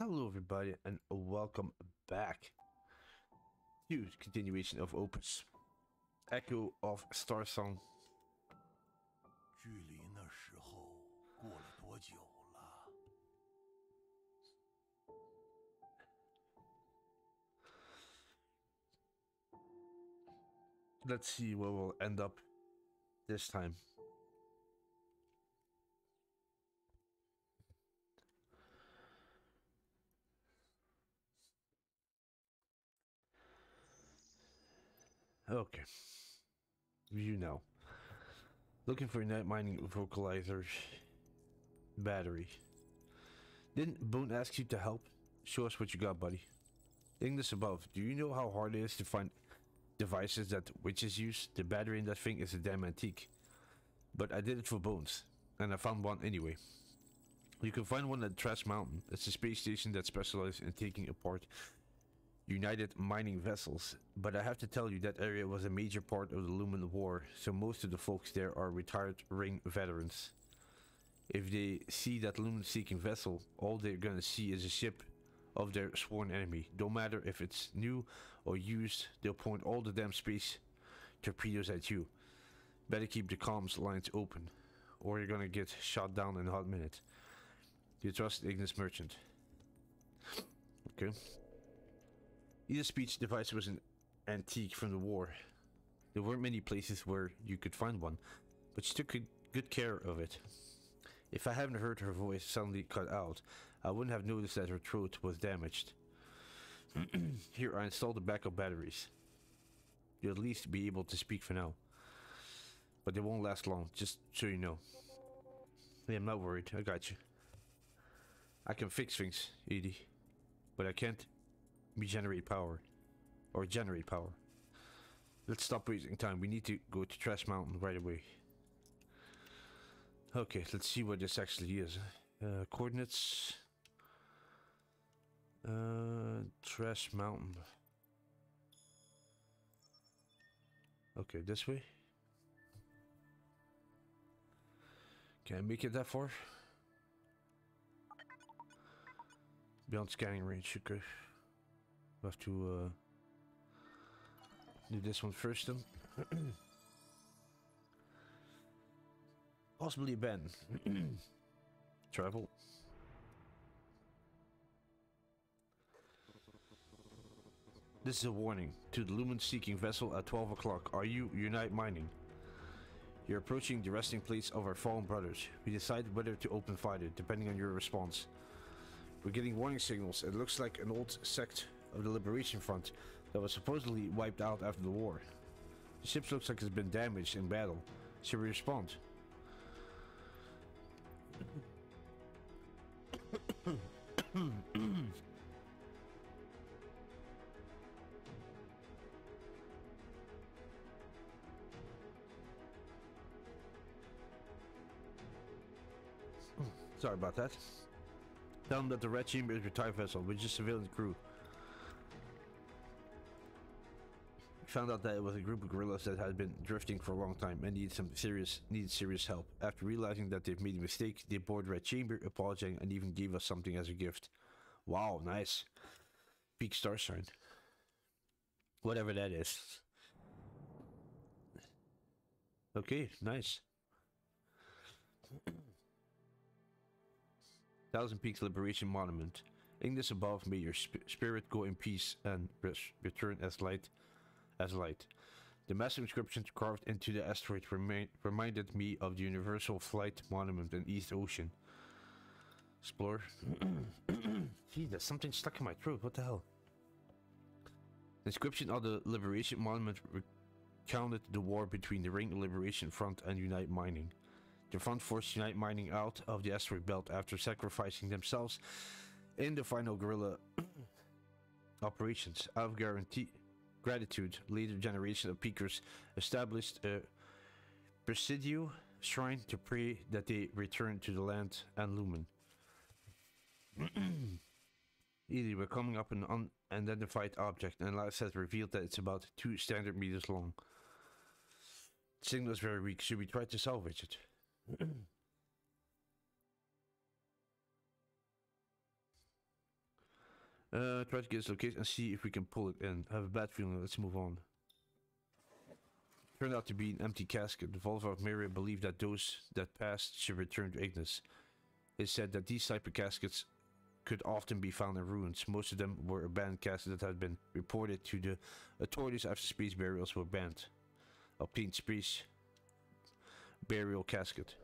Hello everybody and welcome back to the continuation of OPUS. Echo of Starsong. 距离那时候过了多久了？ Let's see where we'll end up this time. Okay. View now. Looking for a night mining vocalizer battery. Didn't Boone ask you to help? Show us what you got, buddy. English above. Do you know how hard it is to find devices that witches use? The battery in that thing is a damn antique. But I did it for Bones, and I found one anyway. You can find one at Trash Mountain. It's a space station that specializes in taking apart United mining vessels, but I have to tell you that area was a major part of the Lumen War, so most of the folks there are retired Ring veterans. If they see that Lumen-seeking vessel, all they're gonna see is a ship of their sworn enemy. Don't matter if it's new or used, they'll point all the damn space torpedoes at you. Better keep the comms lines open, or you're gonna get shot down in a hot minute. You trust Ignis Merchant. Okay. Either speech device was an antique from the war. There weren't many places where you could find one, but she took good care of it. If I hadn't heard her voice suddenly cut out, I wouldn't have noticed that her throat was damaged. Here, I installed the backup batteries. You'll at least be able to speak for now. But they won't last long, just so you know. Yeah, I'm not worried, I got you. I can fix things, Edie, but I can't regenerate power, or generate power. Let's stop wasting time. We need to go to Trash Mountain right away. Okay, let's see what this actually is. Coordinates. Trash Mountain. Okay, this way. Can I make it that far? Beyond scanning range, okay. We have to do this one first then. Possibly Ben. Travel. This is a warning to the Lumen-seeking vessel at 12 o'clock. Are you Unite Mining? You're approaching the resting place of our fallen brothers. We decide whether to open fire, depending on your response. We're getting warning signals. It looks like an old sect of the Liberation Front that was supposedly wiped out after the war. The ship looks like it's been damaged in battle. Should we respond? Sorry about that. Tell them that the Red Chamber is a retired vessel with just civilian crew. We found out that it was a group of guerrillas that had been drifting for a long time and needed serious help. After realizing that they've made a mistake, they boarded Red Chamber, apologizing, and even gave us something as a gift. Wow, nice. Peak star sign. Whatever that is. Okay, nice. Thousand Peaks Liberation Monument. Ignis above, may your spirit go in peace and return as light. The massive inscription carved into the asteroid reminded me of the Universal Flight Monument in East Ocean. Explore. Gee, there's something stuck in my throat. What the hell? The inscription of the Liberation Monument recounted the war between the Ring Liberation Front and Unite Mining. The front forced Unite Mining out of the asteroid belt after sacrificing themselves in the final guerrilla operations. Out of gratitude, later generation of Peakers established a Presidio shrine to pray that they return to the land and Lumen. Either we're coming up an unidentified object, and analysis has revealed that it's about 2 standard meters long. The signal is very weak. Should we try to salvage it? Try to get its location and see if we can pull it in. I have a bad feeling. Let's move on. Turned out to be an empty casket. The Volva of Myria believed that those that passed should return to Ignis. It said that these type of caskets could often be found in ruins. Most of them were abandoned caskets that had been reported to the authorities after space burials were banned. Alpine space burial casket.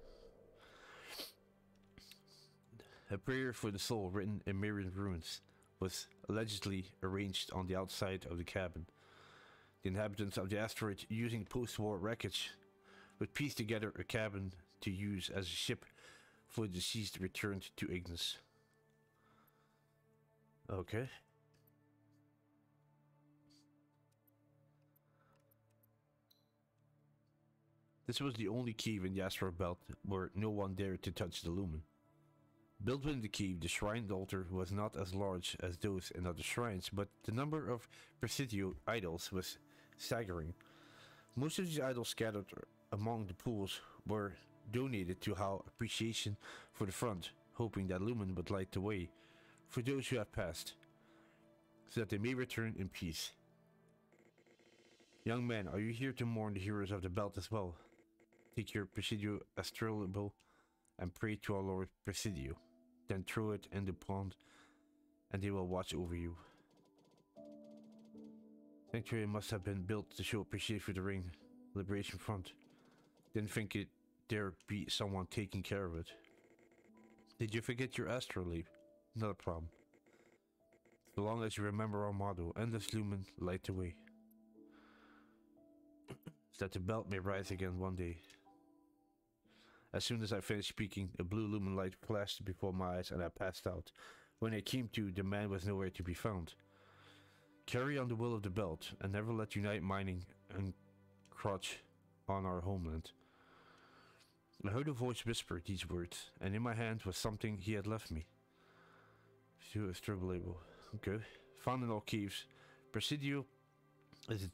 A prayer for the soul written in Myrian runes was allegedly arranged on the outside of the cabin. The inhabitants of the asteroid, using post-war wreckage, would piece together a cabin to use as a ship for the deceased returned to Ignis. Okay. This was the only cave in the asteroid belt where no one dared to touch the lumen. Built within the cave, the shrine altar was not as large as those in other shrines, but the number of Presidio idols was staggering. Most of these idols scattered among the pools were donated to How Appreciation for the Front, hoping that lumen would light the way for those who have passed, so that they may return in peace. Young man, are you here to mourn the heroes of the belt as well? Take your Presidio astrolabe and pray to our Lord Presidio. Then throw it in the pond, and they will watch over you. Sanctuary must have been built to show appreciation for the Ring Liberation Front. Didn't think there'd be someone taking care of it. Did you forget your astrolabe? Not a problem. So long as you remember our motto, endless lumen, light the way. So that the belt may rise again one day. As soon as I finished speaking, a blue lumen light flashed before my eyes and I passed out. When I came to, the man was nowhere to be found. Carry on the will of the belt, and never let Unite Mining encroach on our homeland. I heard a voice whisper these words, and in my hand was something he had left me. See a strip label. Okay. Found in all caves. Presidio is a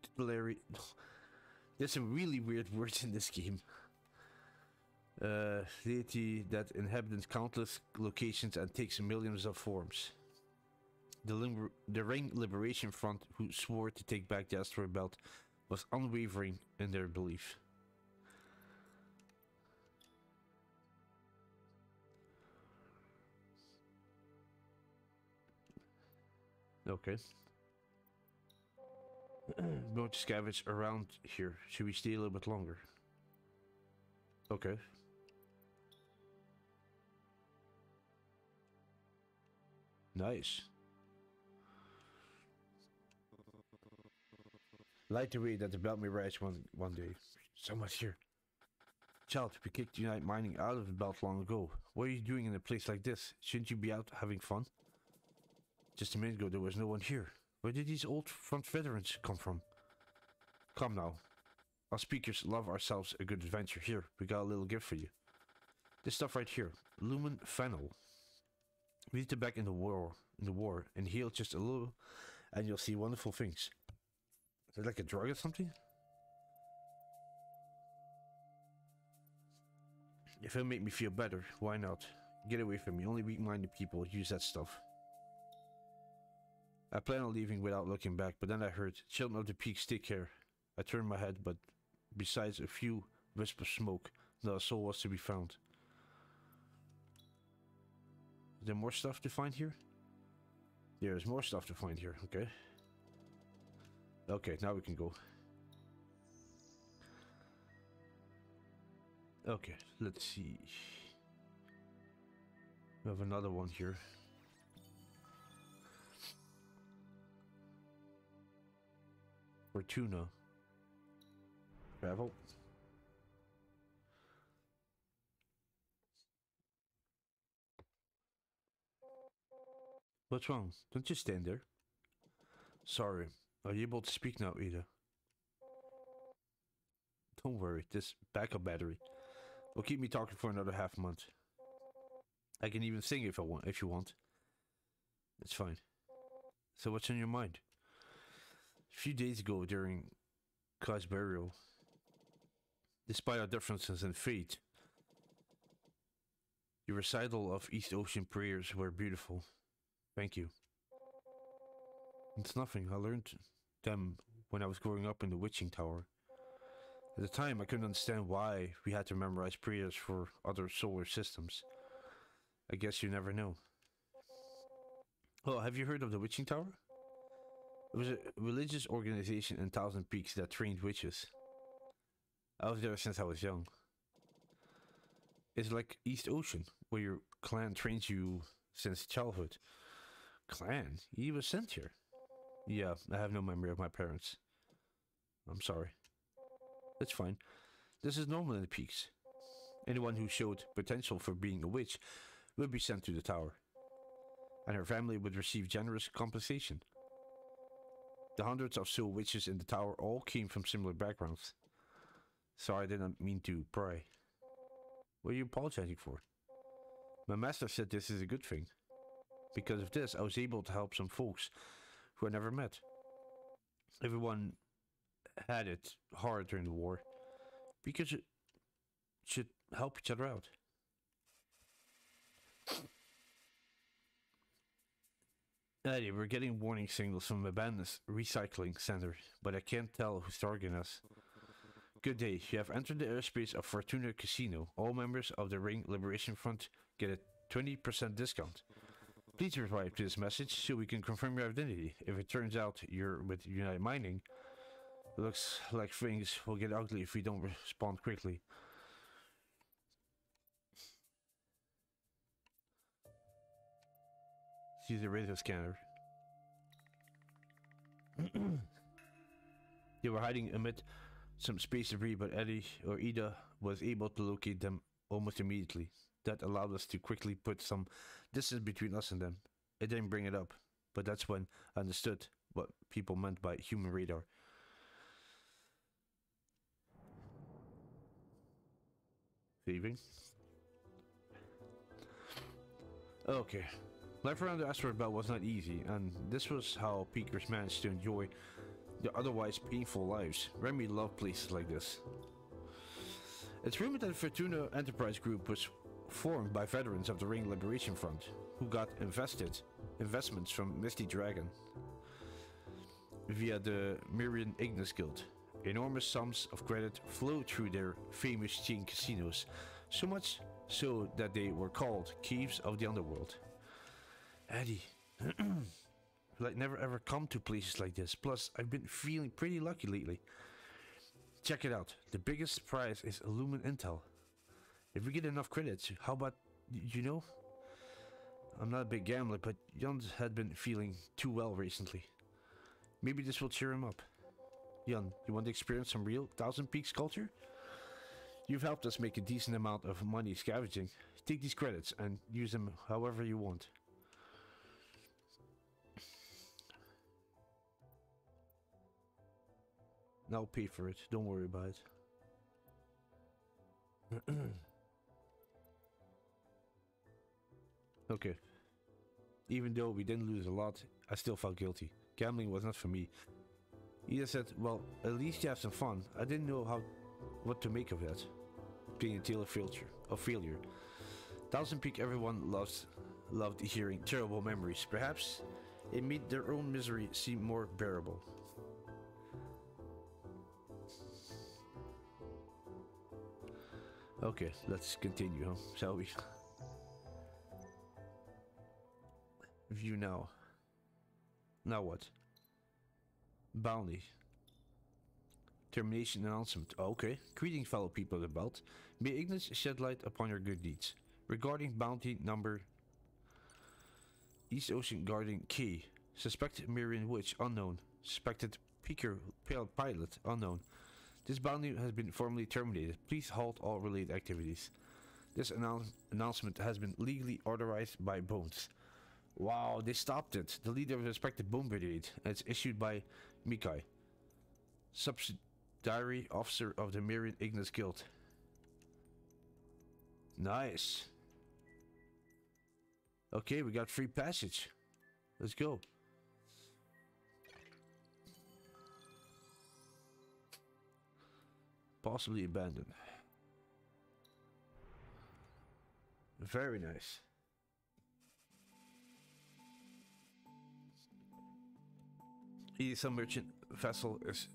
tutelary... There's some really weird words in this game. Deity that inhabits countless locations and takes millions of forms. The Ring Liberation Front, who swore to take back the asteroid belt, was unwavering in their belief. Okay. Going to scavenge around here. Should we stay a little bit longer? Okay. Nice. Light the way that the belt may rise one day. So much here. Child, we kicked Unite Mining out of the belt long ago. What are you doing in a place like this? Shouldn't you be out having fun? Just a minute ago there was no one here. Where did these old front veterans come from? Come now. Us speakers love ourselves a good adventure. Here, we got a little gift for you. This stuff right here. Lumen Fennel. Read it back in the war, and heal just a little, and you'll see wonderful things. Is it like a drug or something? If it'll make me feel better, why not? Get away from me. Only weak-minded people use that stuff. I planned on leaving without looking back, but then I heard, "Children of the Peaks, take care." I turned my head, but besides a few wisps of smoke, not a soul was to be found. Is there more stuff to find here? There is more stuff to find here, okay. Okay, now we can go. Okay, let's see. We have another one here. Fortuna. Travel. What's wrong? Don't just stand there. Sorry. Are you able to speak now, Ada? Don't worry, this backup battery will keep me talking for another half month. I can even sing if you want. It's fine. So what's on your mind? A few days ago during Kai's burial, despite our differences in fate, your recital of East Ocean prayers were beautiful. Thank you. It's nothing. I learned them when I was growing up in the witching tower. At the time, I couldn't understand why we had to memorize prayers for other solar systems. I guess you never know. Oh, have you heard of the witching tower? It was a religious organization in Thousand Peaks that trained witches. I was there since I was young. It's like East Ocean, where your clan trains you since childhood. Clan? You was sent here? Yeah, I have no memory of my parents. I'm sorry. That's fine. This is normal in the peaks. Anyone who showed potential for being a witch would be sent to the tower, and her family would receive generous compensation. The hundreds of soul witches in the tower all came from similar backgrounds. Sorry, I didn't mean to pry. What are you apologizing for? My master said this is a good thing. Because of this, I was able to help some folks who I never met. Everyone had it hard during the war. Because it should help each other out. Eddie, we're getting warning signals from abandoned recycling center, but I can't tell who's targeting us. Good day. You have entered the airspace of Fortuna Casino. All members of the Ring Liberation Front get a 20% discount. Please reply to this message so we can confirm your identity. If it turns out you're with United Mining, it looks like things will get ugly if we don't respond quickly. Use the radar scanner. They were hiding amid some space debris, but Eddie or Ida was able to locate them almost immediately. That allowed us to quickly put some distance between us and them. I didn't bring it up, but that's when I understood what people meant by human radar. Saving. Okay. Life around the asteroid belt was not easy, and this was how peakers managed to enjoy their otherwise painful lives. Remy loved places like this. It's rumored that the Fortuna Enterprise Group was formed by veterans of the Ring Liberation Front, who got investments from Misty Dragon via the Mirian Ignis Guild. Enormous sums of credit flowed through their famous chain casinos, so much so that they were called Caves of the Underworld. Eddie, like never ever come to places like this. Plus, I've been feeling pretty lucky lately. Check it out. The biggest prize is Illumin Intel. If we get enough credits, how about, you know? I'm not a big gambler, but Jan had been feeling too well recently. Maybe this will cheer him up. Jan, you want to experience some real Thousand Peaks culture? You've helped us make a decent amount of money scavenging. Take these credits and use them however you want. I'll pay for it. Don't worry about it. Okay. Even though we didn't lose a lot, I still felt guilty. Gambling was not for me. Ida said, well, at least you have some fun. I didn't know what to make of that. Being a tale of failure. Thousand Peak, everyone loved hearing terrible memories. Perhaps it made their own misery seem more bearable. Okay, let's continue, huh? Shall we? View now. Now what? Bounty. Termination announcement. Okay. Greetings, fellow people of the belt. May Ignis shed light upon your good deeds. Regarding bounty number East Ocean Guardian K. Suspected Mirian Witch unknown. Suspected Peaker Pilot unknown. This bounty has been formally terminated. Please halt all related activities. This announcement has been legally authorized by Bones. Wow, they stopped it. The leader of the respected Bone Brigade. And it's issued by Mikai, subsidiary officer of the Mirian Ignis Guild. Nice. Okay, we got free passage. Let's go. Possibly abandoned. Very nice. Some merchant vessel is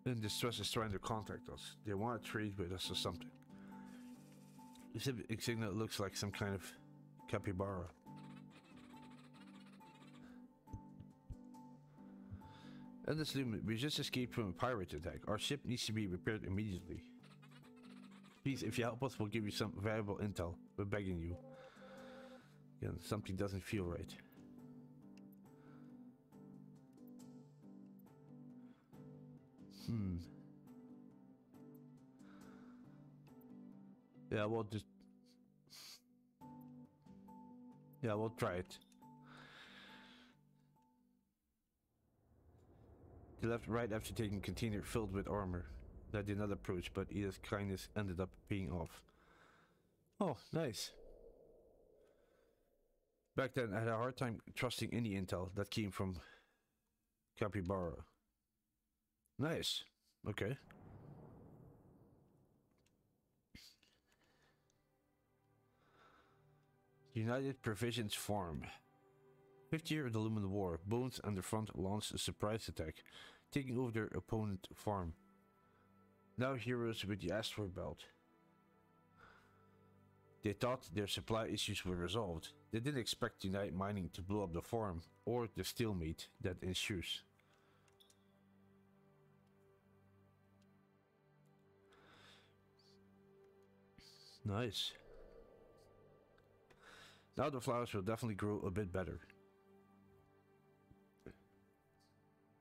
in distress is trying to contact us. They want to trade with us or something. This insignia looks like some kind of capybara. And this lumen, we just escaped from a pirate attack. Our ship needs to be repaired immediately. Please, if you help us, we'll give you some valuable intel. We're begging you. Again, something doesn't feel right. Yeah, we'll just... Yeah, we'll try it. They left right after taking a container filled with armor. That did not approach, but Ida's kindness ended up paying off. Oh, nice. Back then, I had a hard time trusting any intel that came from Capybara. Nice. Okay. United Provisions Farm. 5th year of the Lumen War, Bones and the Front launched a surprise attack, taking over their opponent farm. Now heroes with the asteroid belt. They thought their supply issues were resolved. They didn't expect United Mining to blow up the farm, or the stalemate that ensues. Nice. Now the flowers will definitely grow a bit better.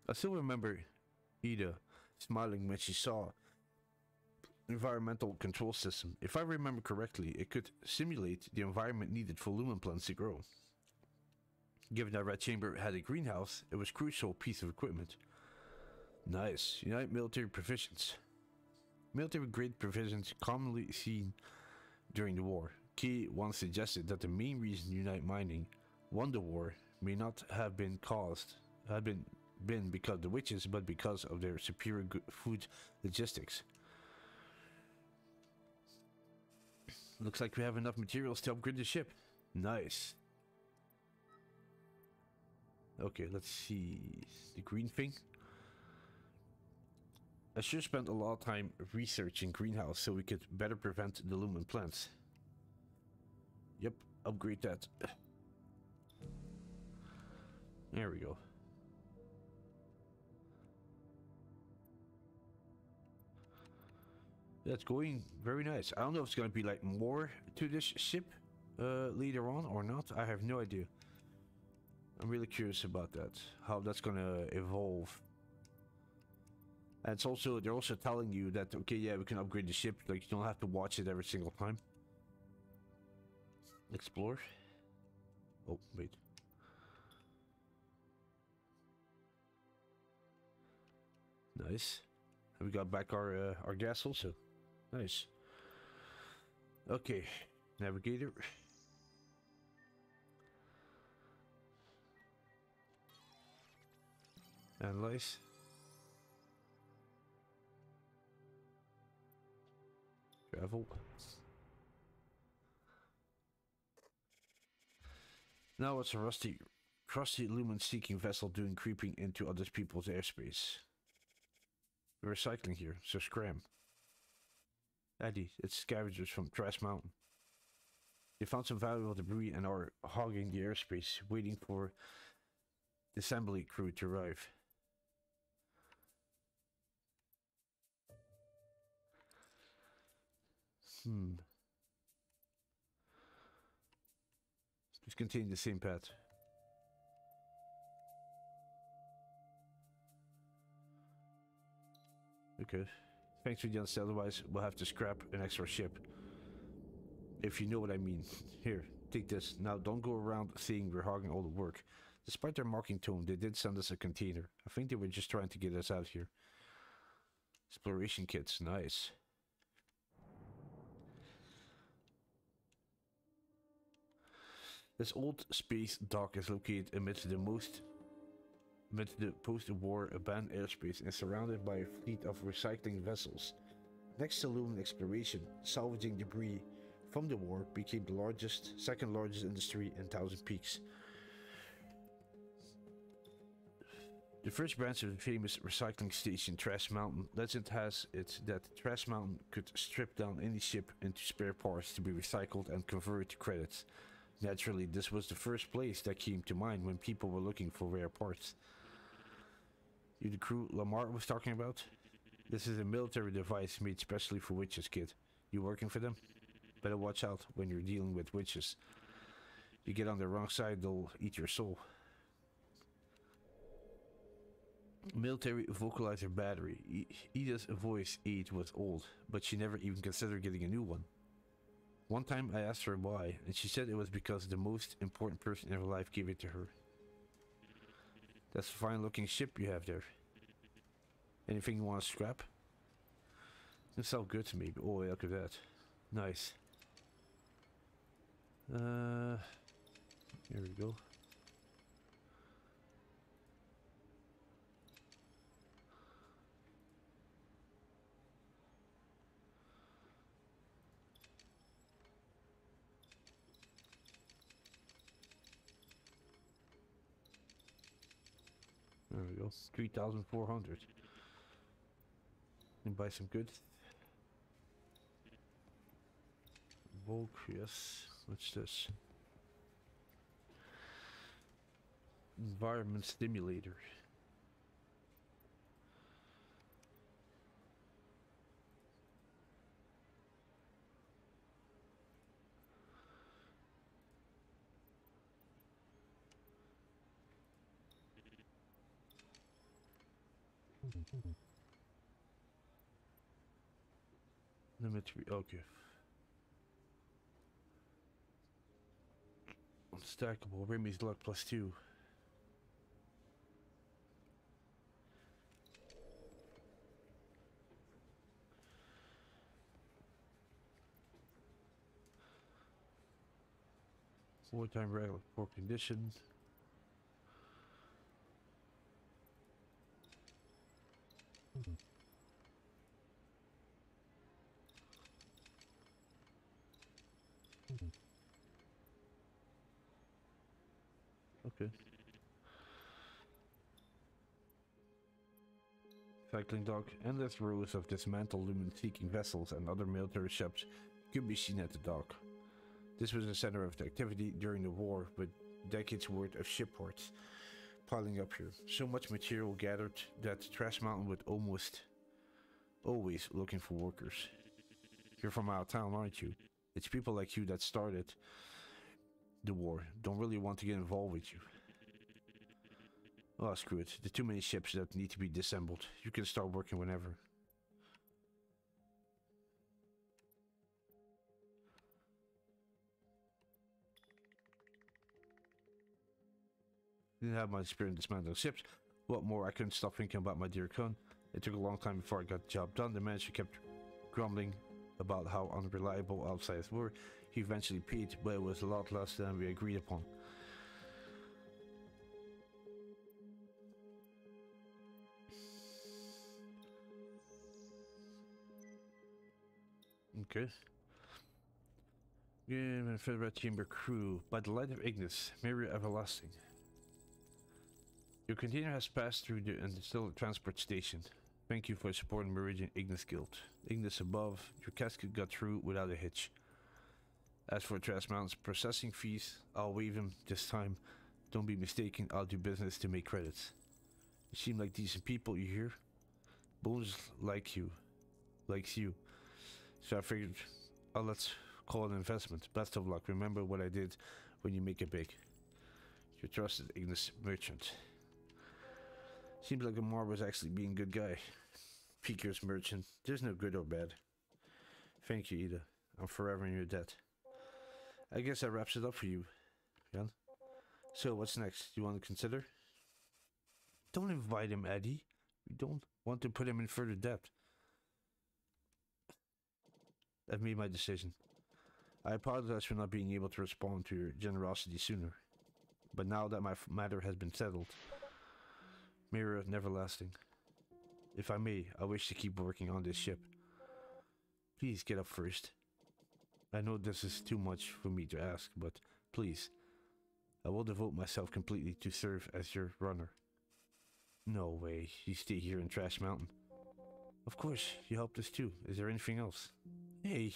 I still remember Ida smiling when she saw environmental control system. If I remember correctly, it could simulate the environment needed for lumen plants to grow. Given that Red Chamber had a greenhouse, it was a crucial piece of equipment. Nice. United military provisions. Military grade provisions commonly seen during the war. Key once suggested that the main reason Unite Mining won the war may not have been because of the witches, but because of their superior food logistics. Looks like we have enough materials to upgrade the ship. Nice. Okay, let's see the green thing. I should have spent a lot of time researching greenhouse so we could better prevent the lumen plants. Yep, upgrade that. There we go. That's going very nice. I don't know if it's going to be like more to this ship later on or not. I have no idea. I'm really curious about that. How that's going to evolve. And it's also, they're also telling you that, okay, yeah, we can upgrade the ship. Like, you don't have to watch it every single time. Explore. Oh, wait. Nice. And we got back our gas also. Nice. Okay, navigator. Analyze. Travel. Now what's a crusty lumen-seeking vessel doing creeping into other people's airspace? We're recycling here, so scram. Eddie, it's scavengers from Trash Mountain. They found some valuable debris and are hogging the airspace, waiting for the assembly crew to arrive. Just continue the same path. Okay. Thanks for the answer, otherwise we'll have to scrap an extra ship. If you know what I mean. Here, take this. Now don't go around saying we're hogging all the work. Despite their mocking tone, they did send us a container. I think they were just trying to get us out here. Exploration kits, nice. This old space dock is located amidst the post-war abandoned airspace and surrounded by a fleet of recycling vessels. Next to lumen exploration, salvaging debris from the war became the second largest industry in Thousand Peaks. The first branch of the famous recycling station, Trash Mountain. Legend has it that Trash Mountain could strip down any ship into spare parts to be recycled and converted to credits. Naturally, this was the first place that came to mind when people were looking for rare parts. You the crew Lamar was talking about? This is a military device made specially for witches, kid. You working for them? Better watch out when you're dealing with witches. You get on the wrong side, they'll eat your soul. Military vocalizer battery. Ida's voice age was old, but she never even considered getting a new one. One time I asked her why, and she said it was because the most important person in her life gave it to her. That's a fine looking ship you have there. Anything you want to scrap? It sounds good to me. Oh, look at that. Nice. Here we go. There we go. 3,400. And buy some goods. Bulk, yes. What's this? Environment stimulator. Number 3, okay. Unstackable, Remy's luck +2. Wartime regular, poor condition. Okay. Cycling dock. Endless rows of dismantled lumen-seeking vessels and other military ships could be seen at the dock. This was the center of the activity during the war, with decades worth of ship parts piling up here. So much material gathered that Trash Mountain would almost always looking for workers. You're from out of town, aren't you? It's people like you that started the war. Don't really want to get involved with you. Oh, screw it. There are too many ships that need to be disassembled. You can start working whenever. Didn't have my experience dismantling ships. What more, I couldn't stop thinking about my dear Kun. It took a long time before I got the job done. The manager kept grumbling about how unreliable outsiders were. He eventually paid, but it was a lot less than we agreed upon. Okay. Game and Federal Chamber crew. By the light of Ignis, Mirror Everlasting. Your container has passed through the Interstellar Transport Station. Thank you for supporting Meridian Ignis Guild. Ignis above, your casket got through without a hitch. As for Trash Mountain's processing fees, I'll waive them this time. Don't be mistaken, I'll do business to make credits. You seem like decent people, you hear? Bones likes you. So I figured, let's call it an investment. Best of luck. Remember what I did when you make it big. Your trusted Ignis merchant. Seems like Amar was actually being a good guy. Peaker's merchant. There's no good or bad. Thank you, Ida. I'm forever in your debt. I guess that wraps it up for you, Jan. So, what's next? You want to consider? Don't invite him, Eddie. We don't want to put him in further debt. I've made my decision. I apologize for not being able to respond to your generosity sooner. But now that my matter has been settled, Mirror of Neverlasting. If I may, I wish to keep working on this ship. Please get up first. I know this is too much for me to ask, but please, I will devote myself completely to serve as your runner. No way. You stay here in Trash Mountain. Of course, you helped us too. Is there anything else? Hey!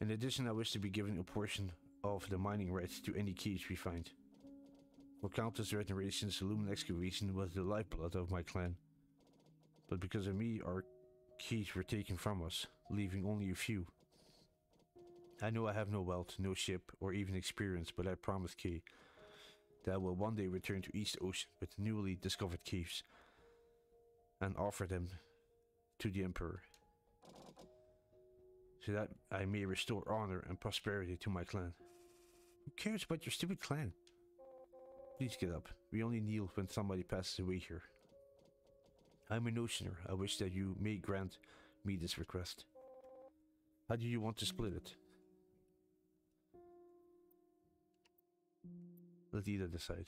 In addition, I wish to be given a portion of the mining rights to any keys we find. For countless generations, Lumen excavation was the lifeblood of my clan. But because of me, our keys were taken from us, leaving only a few. I know I have no wealth, no ship, or even experience, but I promise Kay that I will one day return to East Ocean with newly discovered caves and offer them to the Emperor, so that I may restore honor and prosperity to my clan. Who cares about your stupid clan? Please get up. We only kneel when somebody passes away here. I'm an oceaner. I wish that you may grant me this request. How do you want to split it? Let either decide.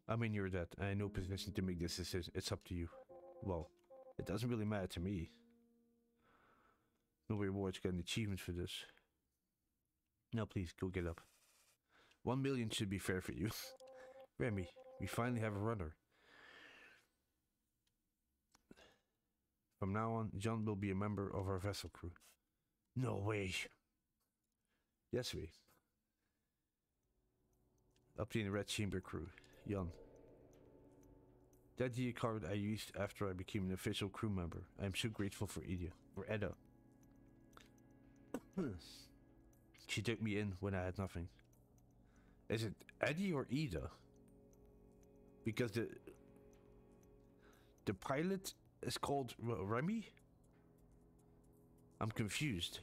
I'm in your debt. I am in no position to make this decision. It's up to you. Well, it doesn't really matter to me. No rewards get an achievement for this. Now please, go get up. 1 million should be fair for you. Remy, we finally have a runner. From now on, John will be a member of our vessel crew. No way. Yes, we. Obtain the Red Chamber crew. Jan. That the card I used after I became an official crew member. I am so grateful for Edda. She took me in when I had nothing. Is it Eddie or Ida? Because the pilot is called Remy? I'm confused.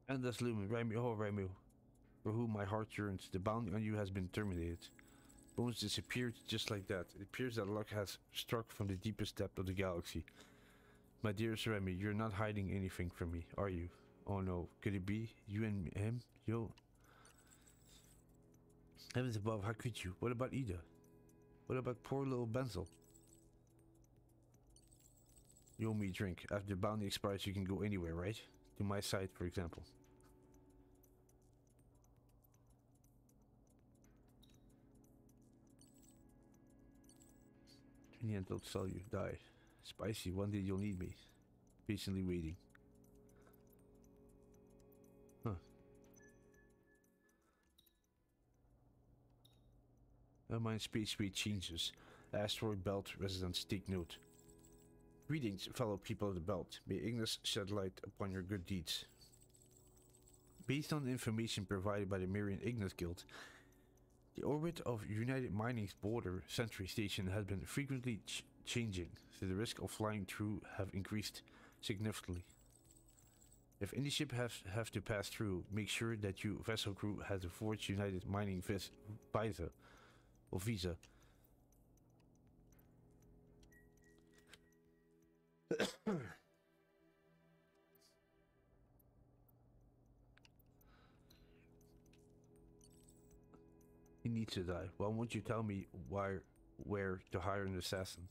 And that's Lumen. Remy, oh Remy, for whom my heart yearns. The bounty on you has been terminated. Bones disappeared just like that. It appears that luck has struck from the deepest depth of the galaxy. My dearest Remy, you're not hiding anything from me, are you? Oh no, could it be? You and him? Yo. Heavens above, how could you? What about Ida? What about poor little Benzel? You owe me a drink. After the bounty expires, you can go anywhere, right? To my side, for example. In the end, I'll sell you. Die. Spicy, one day you'll need me. Patiently waiting. Huh. My space rate changes. Asteroid Belt residents take note. Greetings, fellow people of the Belt. May Ignis shed light upon your good deeds. Based on the information provided by the Marian Ignis Guild, the orbit of United Mining's border sentry station has been frequently changing, so the risk of flying through have increased significantly. If any ship have to pass through, make sure that your vessel crew has a forged United Mining visa. He needs to die. Why won't you tell me where to hire an assassin?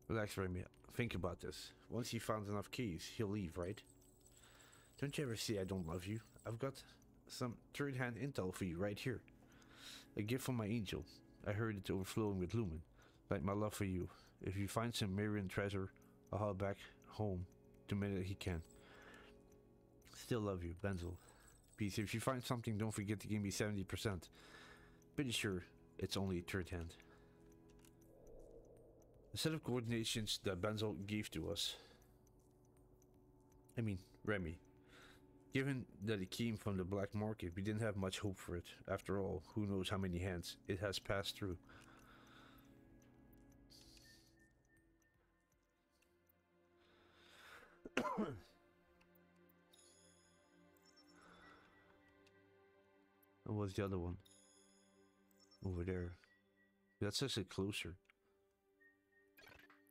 Relax, Remy. Think about this. Once he found enough keys, he'll leave, right? Don't you ever say I don't love you? I've got some third-hand intel for you right here. A gift from my angel. I heard it's overflowing with Lumen. Like my love for you. If you find some Marian treasure, I'll haul back home the minute he can. Still love you, Benzel. Peace. If you find something, don't forget to give me 70%. Pretty sure it's only third hand. A set of coordinations that Benzel gave to us. I mean, Remy. Given that it came from the black market, we didn't have much hope for it. After all, who knows how many hands it has passed through. And what's the other one? Over there. That's actually closer.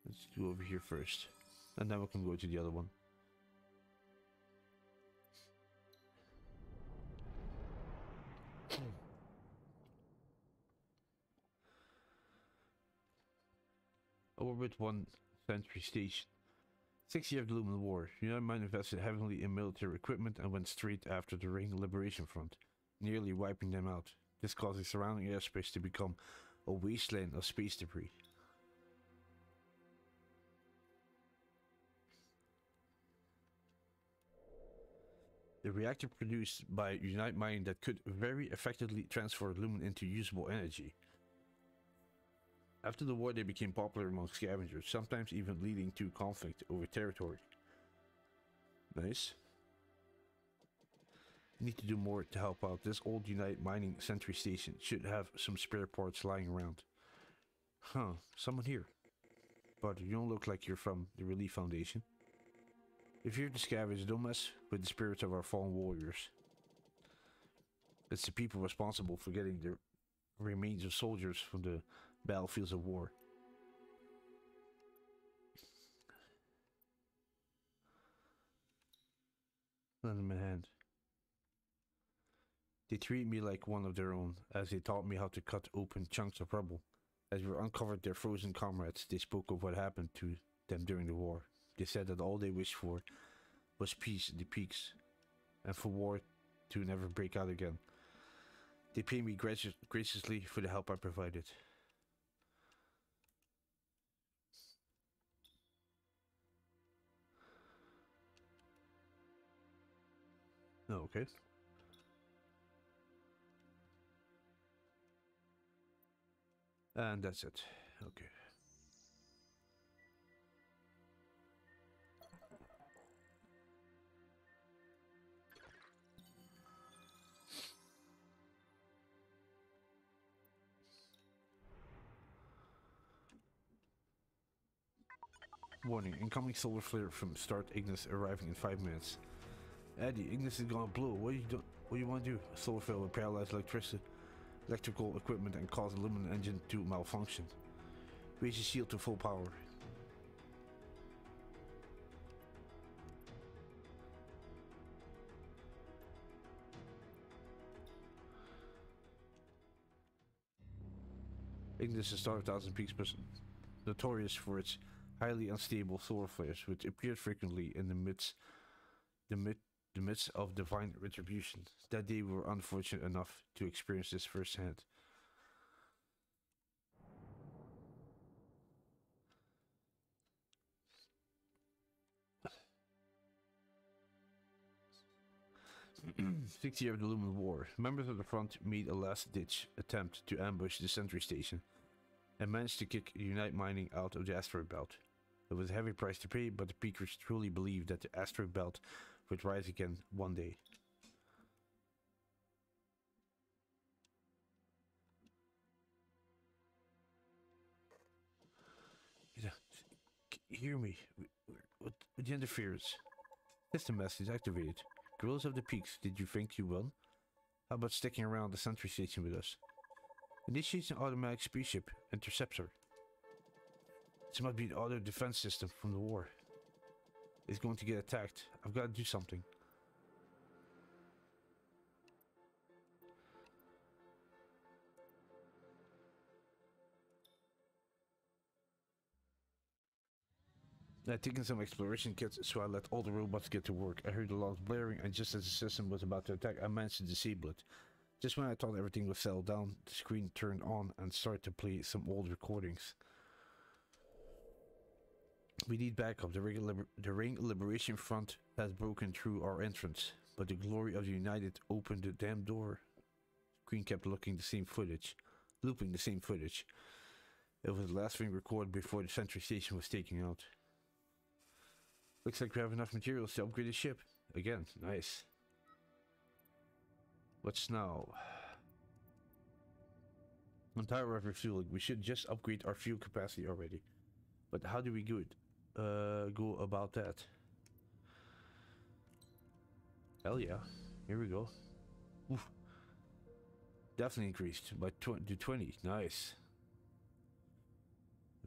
Let's do over here first. And then we can go to the other one. Orbit 1 Sentry Station. 6 years of the Lumen War. United Mind invested heavily in military equipment and went straight after the Ring Liberation Front, nearly wiping them out. This caused the surrounding airspace to become a wasteland of space debris. The reactor produced by Unite Mining that could very effectively transfer Lumen into usable energy. After the war, they became popular among scavengers, sometimes even leading to conflict over territory. Nice. Need to do more to help out. This old Unite Mining Sentry Station should have some spare parts lying around. Huh, someone here. But you don't look like you're from the Relief Foundation. If you're the scavengers, don't mess with the spirits of our fallen warriors. It's the people responsible for getting the remains of soldiers from the battlefields of war. Lend them a hand. They treat me like one of their own, as they taught me how to cut open chunks of rubble. As we uncovered their frozen comrades, they spoke of what happened to them during the war. They said that all they wished for was peace in the peaks, and for war to never break out again. They paid me graciously for the help I provided. Oh, okay. And that's it. Okay. Warning, incoming solar flare from Start Ignis arriving in 5 minutes. Eddie, Ignis is gonna blow. What do you want to do? A solar flare will paralyze electrical equipment and cause the Lumen engine to malfunction. Raise your shield to full power. Ignis is star of 1000 peaks, but notorious for its highly unstable solar flares, which appeared frequently in the midst of divine retribution. That day we were unfortunate enough to experience this firsthand. Sixth year of the Lumen War. Members of the front made a last-ditch attempt to ambush the sentry station and managed to kick Unite Mining out of the asteroid belt. It was a heavy price to pay, but the peakers truly believed that the asteroid belt would rise again one day. Hear me. What the interference? System message activated. Guerrillas of the Peaks, did you think you won? How about sticking around the sentry station with us? Initiate an automatic spaceship interceptor. This must be the auto defense system from the war. It's going to get attacked. I've got to do something. I'd taken some exploration kits, so I let all the robots get to work. I heard the alarms blaring, and just as the system was about to attack, I managed to disable it. Just when I thought everything was settled down, the screen turned on and started to play some old recordings. We need backup. The Ring Liberation Front has broken through our entrance, but the glory of the United opened the damn door. Screen kept looping the same footage. It was the last thing recorded before the sentry station was taken out. Looks like we have enough materials to upgrade the ship. Again, nice. What's now? I'm tired of refueling. We should just upgrade our fuel capacity already. But how do we do it? Go about that? Hell yeah. Here we go. Oof. Definitely increased by to 20. Nice.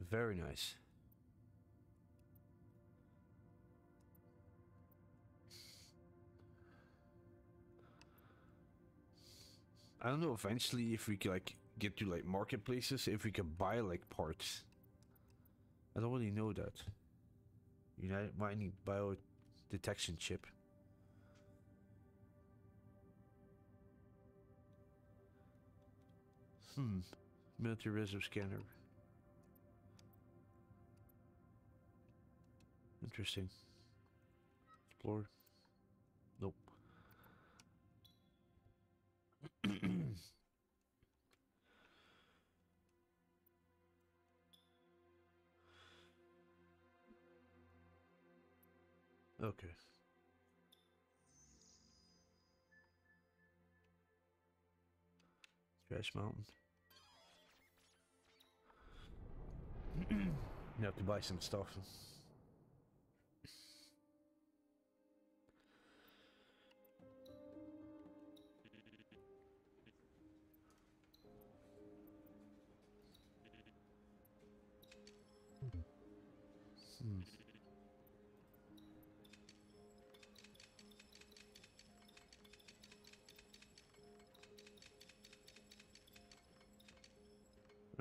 Very nice. I don't know eventually if we could like get to like marketplaces, if we could buy like parts. I don't really know that. United Mining Bio Detection Chip. Military reserve scanner. Interesting. Explore. Nope. Okay. Trash Mountain. You have to buy some stuff.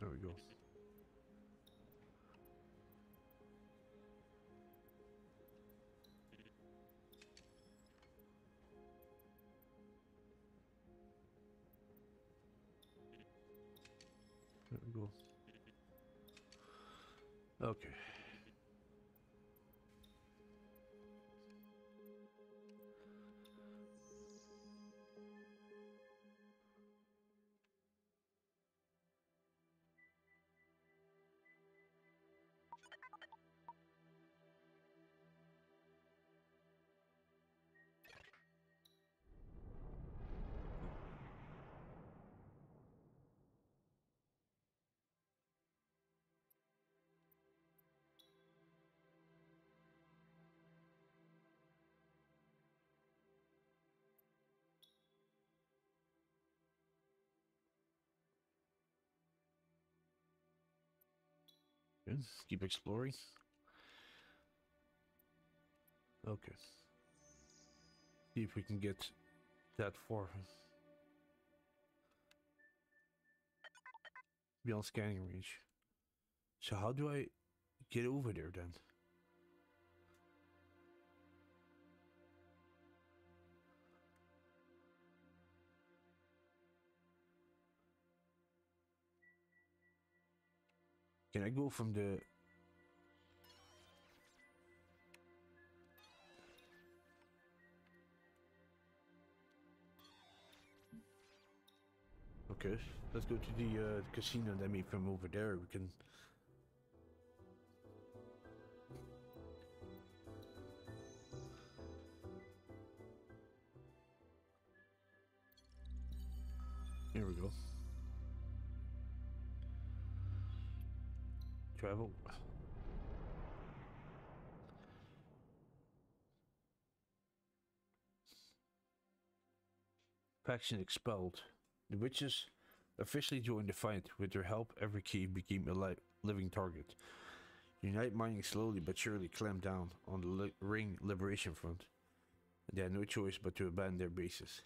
There we go. There we go. Okay. Good. Keep exploring. Okay. See if we can get that far. Beyond scanning range. So how do I get over there then? Can I go from the... Okay, let's go to the casino and then maybe from over there we can... Here we go. Travel. Faction expelled. The witches officially joined the fight. With their help, every cave became a living target. Unite Mining slowly but surely clamped down on the Ring Liberation Front. They had no choice but to abandon their bases.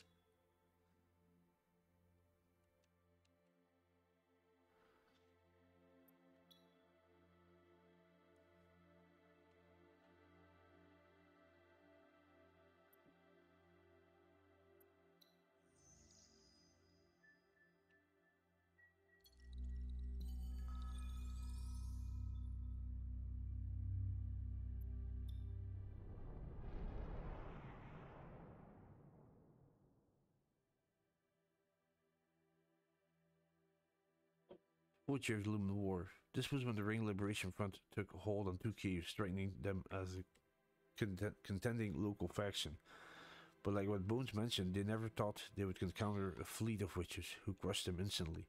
Fourth year of Luminal War. This was when the Ring Liberation Front took a hold on two caves, threatening them as a contending local faction. But like what Bones mentioned, they never thought they would encounter a fleet of witches who crushed them instantly.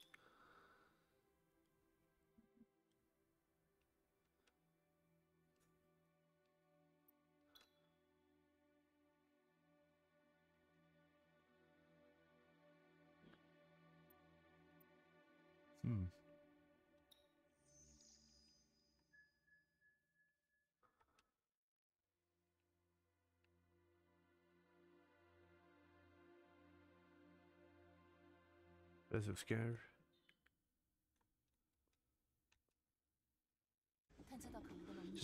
Reserve scanner.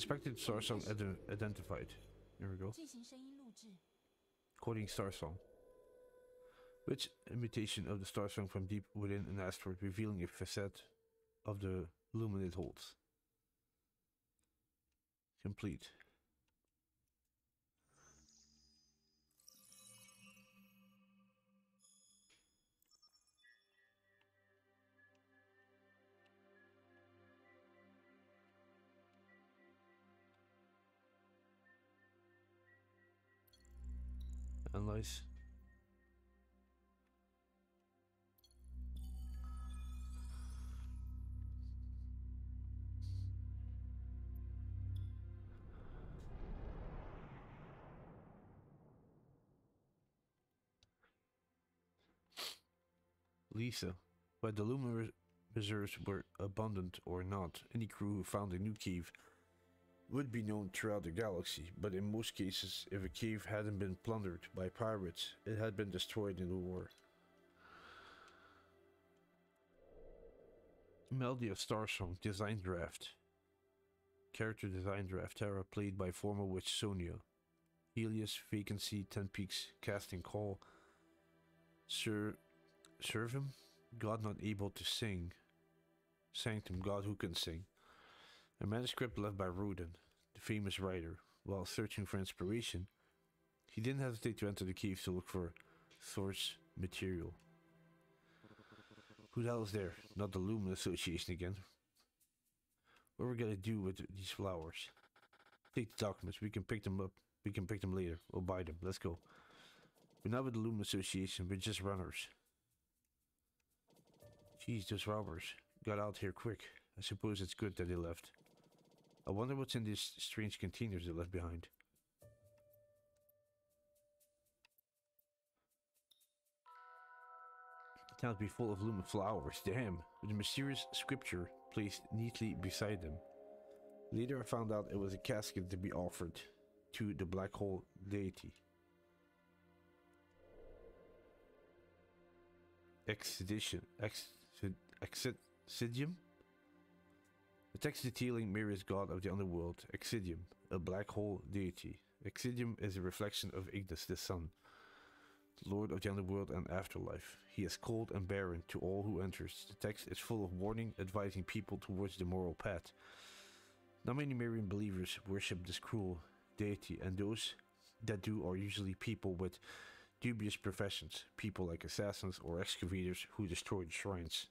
Suspected Starsong identified. Here we go. Quoting Starsong. Which imitation of the Starsong from deep within an asteroid, revealing a facet of the lumen it holds. Complete. Analyze. Lisa. Whether the lumen reserves were abundant or not, any crew who found a new cave would be known throughout the galaxy, but in most cases, if a cave hadn't been plundered by pirates, it had been destroyed in the war. Melody of Starsong design draft. Character design draft. Terra played by former witch Sonia. Helios, Vacancy, Ten Peaks, Casting Call. Serve him? God not able to sing. Sanctum, God who can sing. A manuscript left by Rodin, the famous writer. While searching for inspiration, he didn't hesitate to enter the cave to look for source material. Who the hell is there? Not the Lumen Association again. What are we gonna do with these flowers? Take the documents, we can pick them up. We can pick them later, or buy them. Let's go. We're not with the Lumen Association, we're just runners. Jeez, those robbers got out here quick. I suppose it's good that they left. I wonder what's in these strange containers they left behind. It can't be full of lumen flowers, damn, with a mysterious scripture placed neatly beside them. Later I found out it was a casket to be offered to the black hole deity. Exidium? The text detailing Mary's god of the underworld, Exidium, a black hole deity. Exidium is a reflection of Ignis the sun, lord of the underworld and afterlife. He is cold and barren to all who enters. The text is full of warning, advising people towards the moral path. Not many Marian believers worship this cruel deity, and those that do are usually people with dubious professions, people like assassins or excavators who destroy the shrines.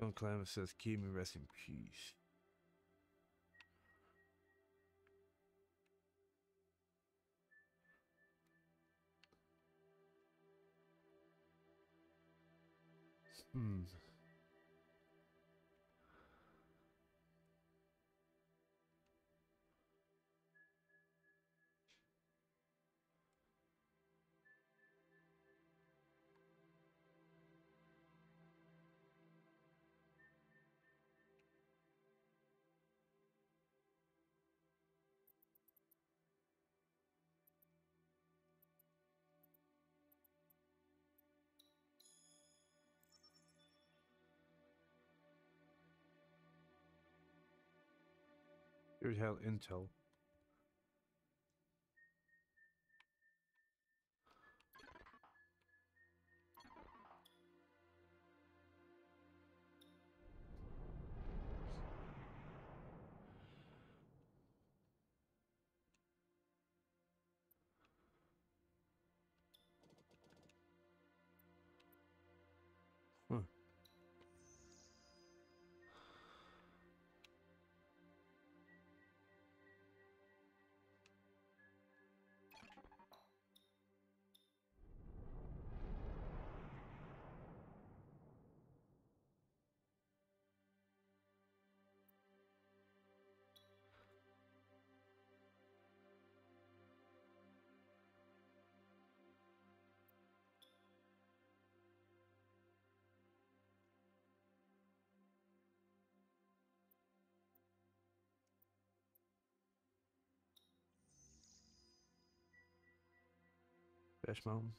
John Clement says, keep me rest in peace. Here's how intel. Huh. Ash Mountain.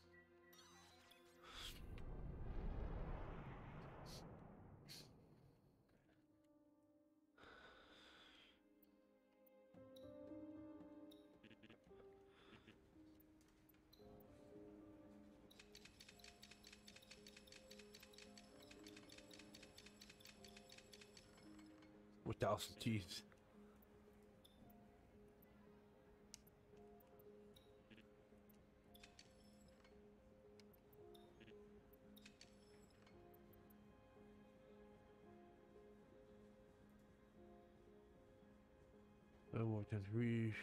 With 1,000 teeth. Oh, what can we?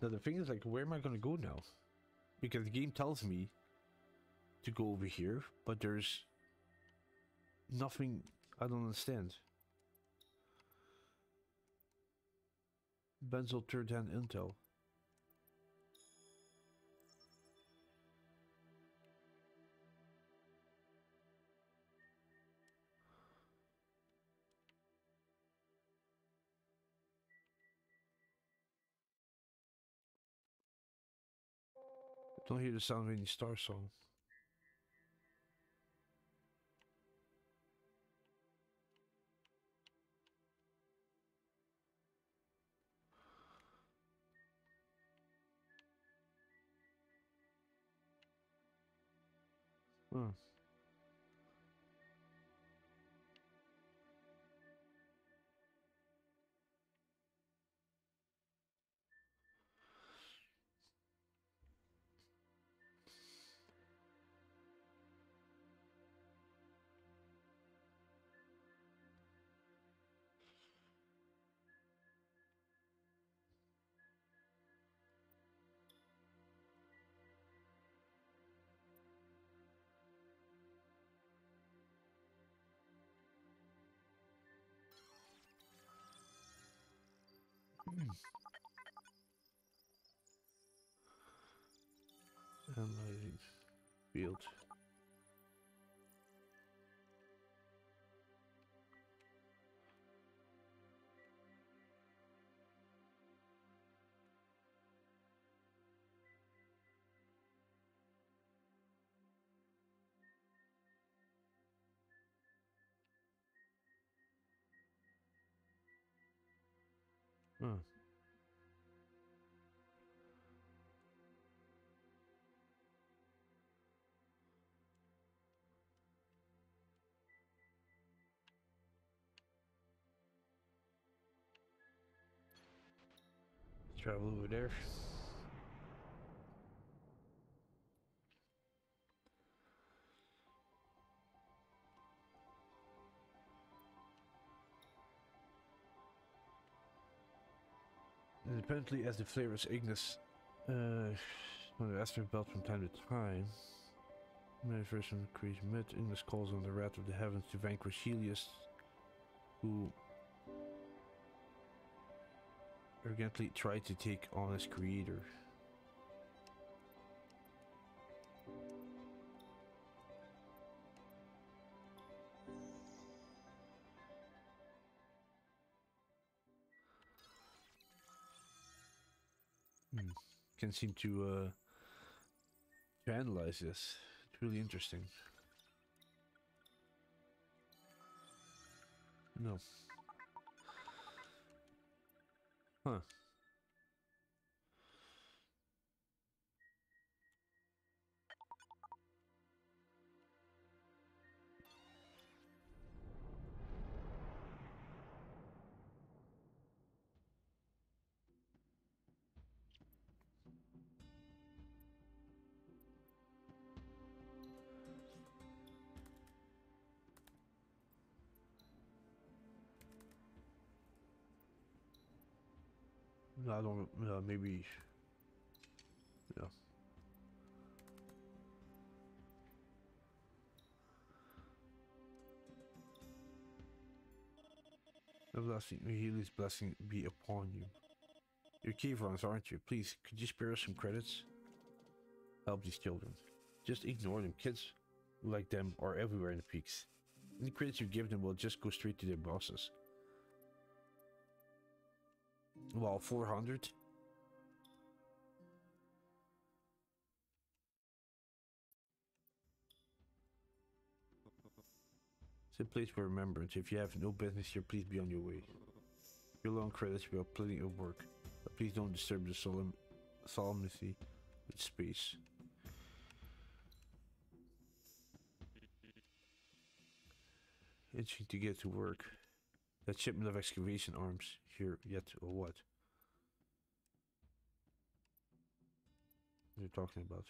Now the thing is, like, where am I gonna go now? Because the game tells me to go over here, but there's nothing. I don't understand. Benzel third hand intel. Don't hear the sound of any Starsong. Huh. Analyzing field. Huh. Travel over there. Independently as the flavors Ignis on the aspect belt from time to time. Many versions create myth. Ignis calls on the wrath of the heavens to vanquish Helios, who arrogantly tried to take on his creator. Can seem to analyze this. It's really interesting. No. Huh. I don't, maybe, yeah. Everlasting, may Healy's blessing be upon you. You're Kivrons, aren't you? Please, could you spare us some credits? Help these children. Just ignore them. Kids like them are everywhere in the peaks. Any credits you give them will just go straight to their bosses. Well, 400? It's a place for remembrance. If you have no business here, please be on your way. Your long credits, we have plenty of work. But please don't disturb the solemnity with space. Itching to get to work. That shipment of excavation arms here yet, or what? What are you talking about?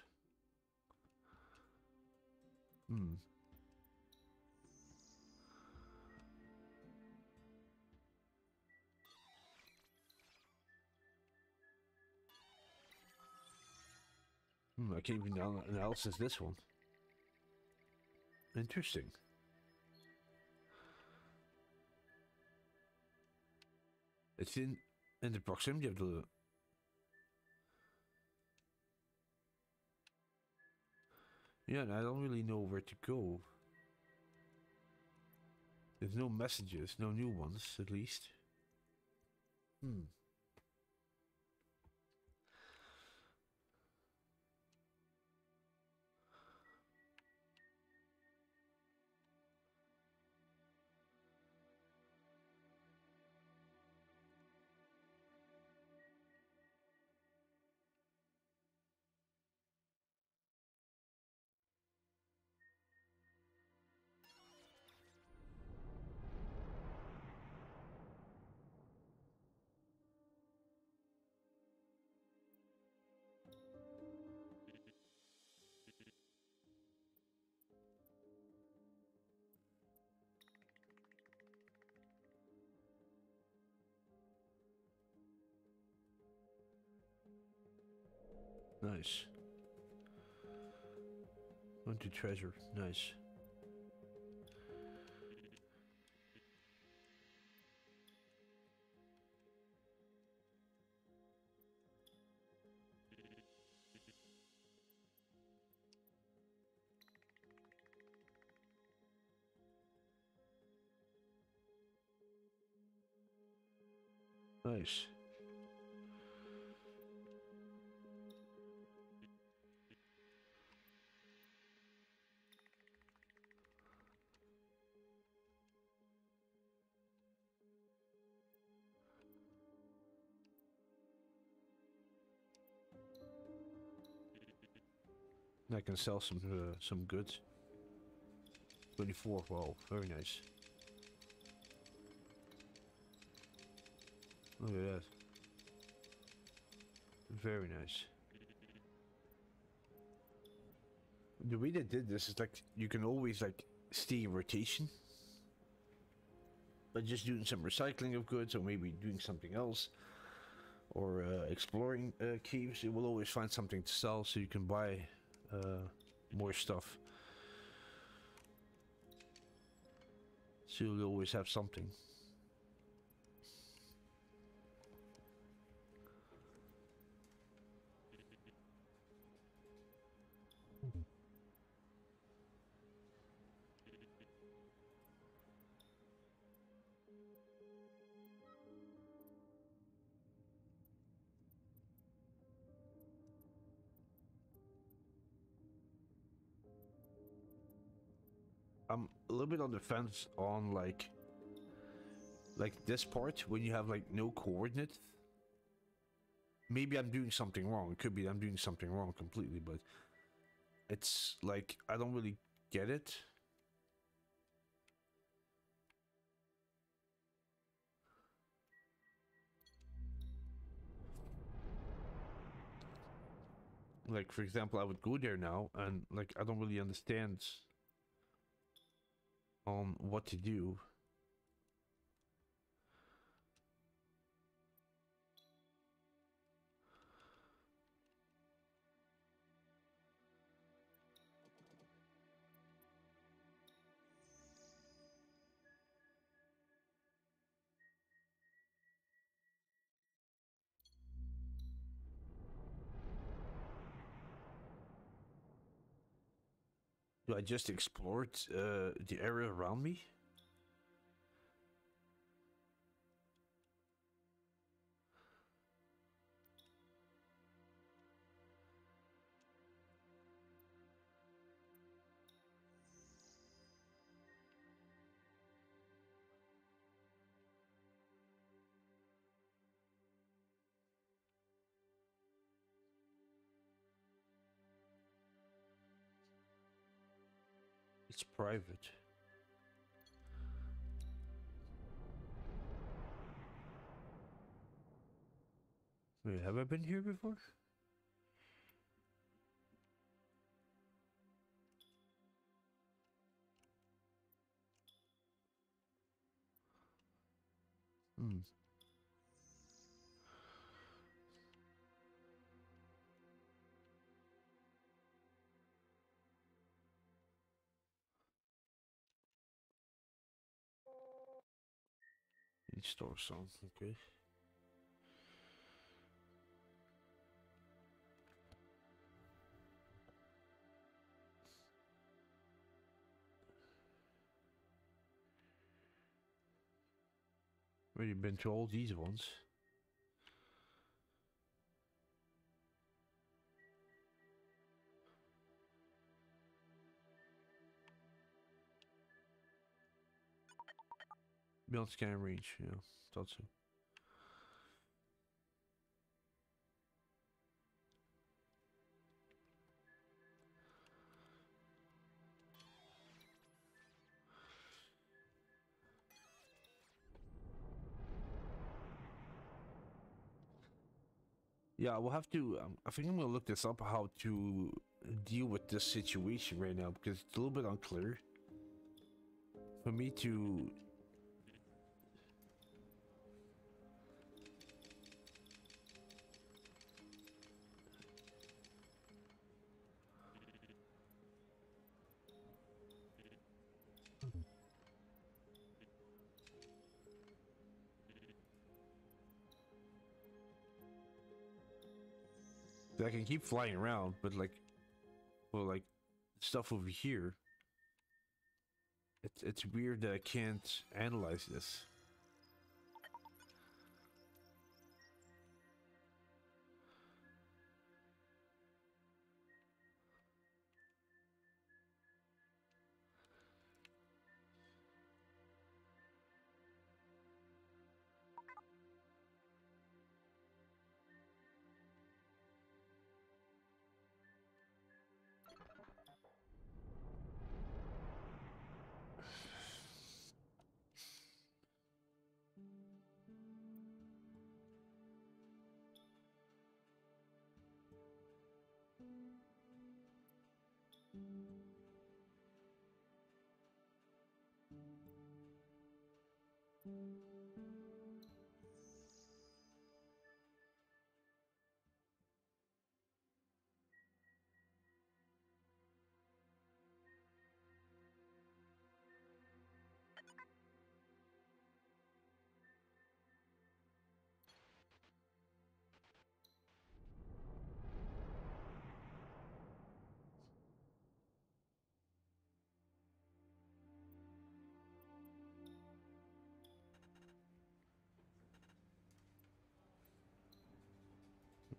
I can't even analysis this one. Interesting. It's in the proximity of the... Yeah, and I don't really know where to go. There's no messages, no new ones, at least. Nice. Want to treasure. Nice. Nice. I can sell some goods. 24. Wow, very nice. Look at that. Very nice. The way they did this is like you can always like stay in rotation, but just doing some recycling of goods or maybe doing something else, or exploring caves, you will always find something to sell, so you can buy more stuff. So you'll always have something. I'm a little bit on the fence on like this part when you have like no coordinates. Maybe I'm doing something wrong. It could be I'm doing something wrong completely, but it's like I don't really get it. Like for example, I would go there now and like I don't really understand on what to do. Do I just explored the area around me? It's private. Wait, have I been here before? Hmm. Starsong, okay. Already been to all these ones. Beyond scan range, yeah, thought so. Yeah, we'll have to. I think I'm gonna look this up how to deal with this situation right now because it's a little bit unclear for me to. I can keep flying around, but like, well, like stuff over here. It's weird that I can't analyze this.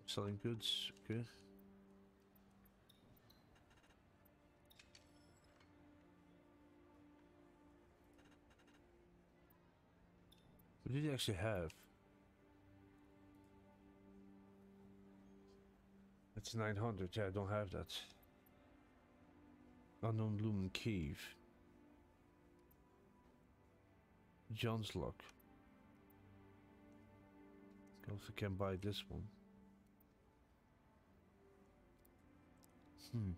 Selling goods, okay. What did he actually have? That's 900. Yeah, I don't have that. Unknown Lumen Cave. John's Lock. I also can buy this one. Hmm.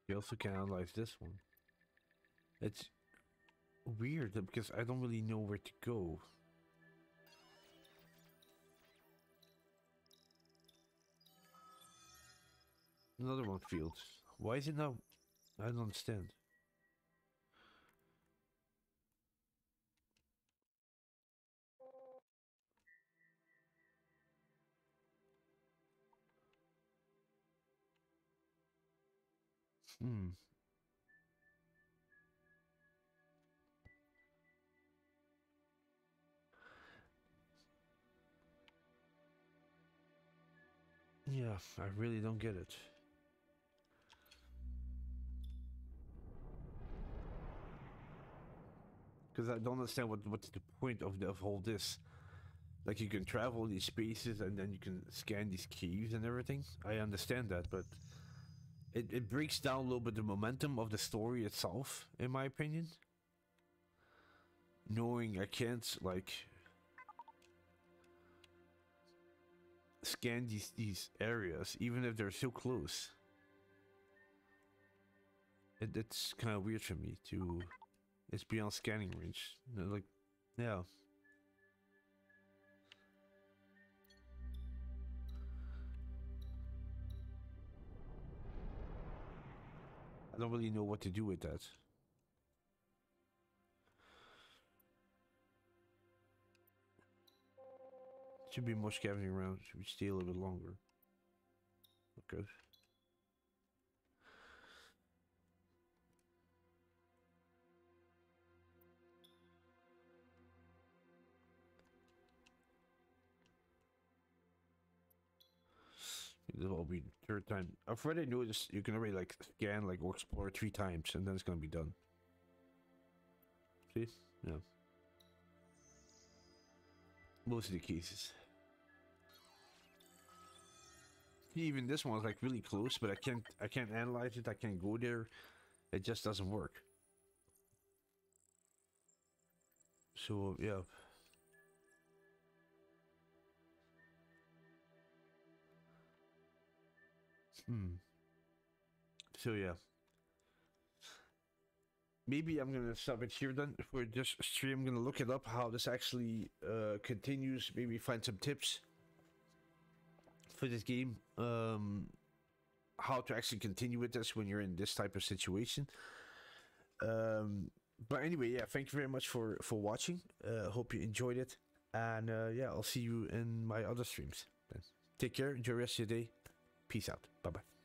You also can analyze this one. It's weird because I don't really know where to go. Another one failed. Why is it now? I don't understand. Hmm. Yeah, I really don't get it. Because I don't understand what's the point of all this. Like, you can travel these spaces and then you can scan these caves and everything. I understand that, but it breaks down a little bit the momentum of the story itself, in my opinion. Knowing I can't, like, scan these areas, even if they're so close. It's kind of weird for me to... It's beyond scanning range. You know, like, yeah. I don't really know what to do with that. Should be more scavenging around. Should we stay a little bit longer? Okay. This will be the third time. I've already noticed you can already like scan like or explore 3 times and then it's gonna be done. See? Yeah. Most of the cases. Even this one's like really close, but I can't analyze it, I can't go there. It just doesn't work. So yeah. So yeah. Maybe I'm gonna stop it here then for this stream. I'm gonna look it up how this actually continues. Maybe find some tips for this game. How to actually continue with this when you're in this type of situation. But anyway, yeah, thank you very much for watching. Hope you enjoyed it, and yeah, I'll see you in my other streams. Then take care, enjoy the rest of your day. Peace out. Bye bye.